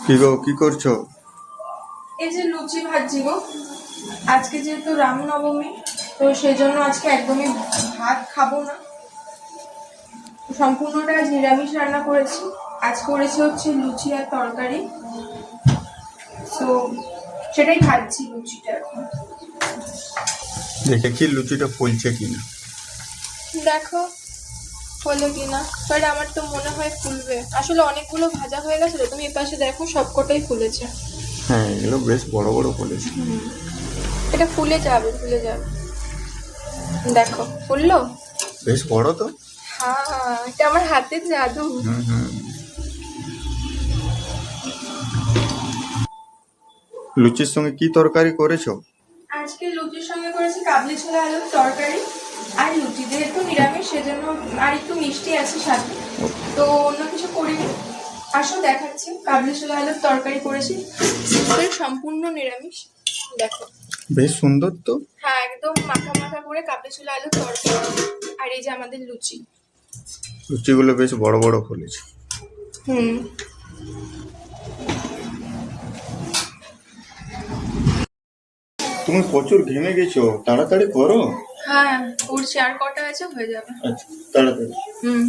কি গো, কি করছো? এই যে লুচি ভাজছি গো। আজকে যেহেতু রামনবমী, তো সেই জন্য আজকে একদমই ভাত খাবো না, সম্পূর্ণটা আজ নিরামিষ রান্না করেছি। আজ করেছি হচ্ছে লুচি আর তরকারি, তো সেটাই ভাজছি লুচিটা এখন। দেখি লুচিটা ফুলছে কিনা। দেখো হলো কিনা, বাট আমার তো মনে হয় ফুলবে। আসলে অনেকগুলো ভাজা হয়ে গেছে, তুমি এ পাশে দেখো সবকটাই ফুলেছে। হ্যাঁ, এগুলো বেশ বড় বড় ফুলেছে। এটা ফুলে যাবে, ফুলে যাবে। দেখো ফুললো। বেশ বড় তো। হ্যাঁ, এটা আমার হাতের জাদু। হুম হুম। লুচির সঙ্গে কি তরকারি করেছো? আজকে লুচির সঙ্গে করেছি কাবলি ছোলা আলুর তরকারি আর লুচি, যেহেতু নিরামিষ সেজন্য আর একটু মিষ্টি আছে সাথে, তো অন্য কিছু করিনি। আসো দেখাচ্ছি, কাবলি ছোলা আলুর তরকারি করেছি, সিম্পল সম্পূর্ণ নিরামিষ। দেখো বেশ সুন্দর তো। হ্যাঁ, একদম মাখা মাখা করে কাবলি ছোলা আলুর তরকারি। আর এই যে আমাদের লুচি। লুচিগুলো বেশ বড় বড় ফুলেছে। হুম। তুমি প্রচুর ঘেমে গেছো, তাড়াতাড়ি করো। হ্যাঁ, করছি, আর কটা আছে হয়ে যাবে। আচ্ছা, তাড়াতাড়ি। হুম।